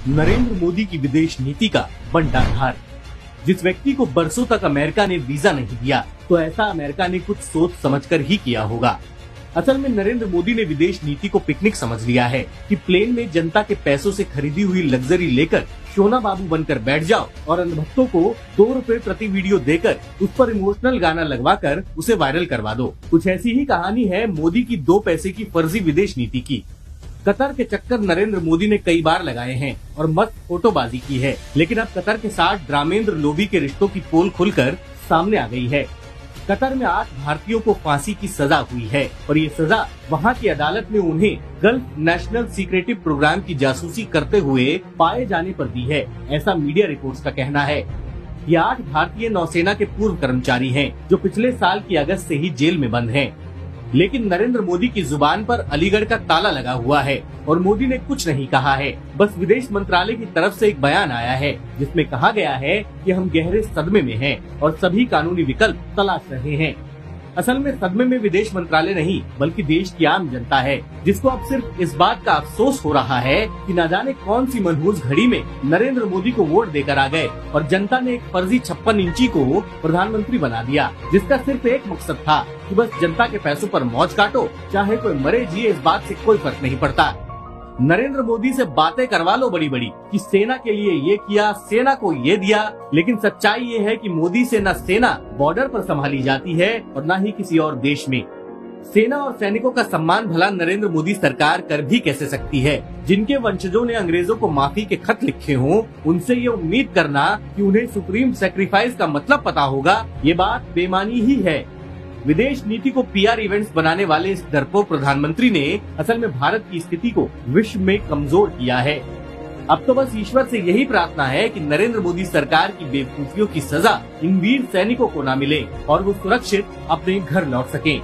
नरेंद्र मोदी की विदेश नीति का बंटाधार। जिस व्यक्ति को बरसों तक अमेरिका ने वीजा नहीं दिया, तो ऐसा अमेरिका ने कुछ सोच समझकर ही किया होगा। असल में नरेंद्र मोदी ने विदेश नीति को पिकनिक समझ लिया है कि प्लेन में जनता के पैसों से खरीदी हुई लग्जरी लेकर शोना बाबू बनकर बैठ जाओ और अंधभक्तों को 2 रुपए प्रति वीडियो देकर उस पर इमोशनल गाना लगवाकर उसे वायरल करवा दो। कुछ ऐसी ही कहानी है मोदी की 2 पैसे की फर्जी विदेश नीति की। कतर के चक्कर नरेंद्र मोदी ने कई बार लगाए हैं और मस्त फोटोबाजी की है, लेकिन अब कतर के साथ ड्रामेंद्र लोभी के रिश्तों की पोल खुलकर सामने आ गई है। कतर में 8 भारतीयों को फांसी की सजा हुई है और ये सजा वहाँ की अदालत ने उन्हें गल्फ नेशनल सीक्रेटिव प्रोग्राम की जासूसी करते हुए पाए जाने पर दी है, ऐसा मीडिया रिपोर्ट्स का कहना है। ये 8 भारतीय नौसेना के पूर्व कर्मचारी हैं, जो पिछले साल की अगस्त से ही जेल में बंद हैं। लेकिन नरेंद्र मोदी की जुबान पर अलीगढ़ का ताला लगा हुआ है और मोदी ने कुछ नहीं कहा है। बस विदेश मंत्रालय की तरफ से एक बयान आया है जिसमें कहा गया है कि हम गहरे सदमे में हैं और सभी कानूनी विकल्प तलाश रहे हैं। असल में सदमे में विदेश मंत्रालय नहीं बल्कि देश की आम जनता है, जिसको अब सिर्फ इस बात का अफसोस हो रहा है कि न जाने कौन सी मनहूस घड़ी में नरेंद्र मोदी को वोट देकर आ गए और जनता ने एक फर्जी 56 इंची को प्रधानमंत्री बना दिया, जिसका सिर्फ एक मकसद था कि बस जनता के पैसों पर मौज काटो, चाहे कोई मरे जिए, इस बात से कोई फर्क नहीं पड़ता। नरेंद्र मोदी से बातें करवा लो बड़ी बड़ी कि सेना के लिए ये किया, सेना को ये दिया, लेकिन सच्चाई ये है कि मोदी से न सेना बॉर्डर पर संभाली जाती है और न ही किसी और देश में। सेना और सैनिकों का सम्मान भला नरेंद्र मोदी सरकार कर भी कैसे सकती है। जिनके वंशजों ने अंग्रेजों को माफी के खत लिखे हों, उनसे ये उम्मीद करना कि उन्हें सुप्रीम सैक्रिफाइस का मतलब पता होगा, ये बात बेमानी ही है। विदेश नीति को पीआर इवेंट्स बनाने वाले इस डरपोक प्रधानमंत्री ने असल में भारत की स्थिति को विश्व में कमजोर किया है। अब तो बस ईश्वर से यही प्रार्थना है कि नरेंद्र मोदी सरकार की बेवकूफियों की सजा इन वीर सैनिकों को न मिले और वो सुरक्षित अपने घर लौट सकें।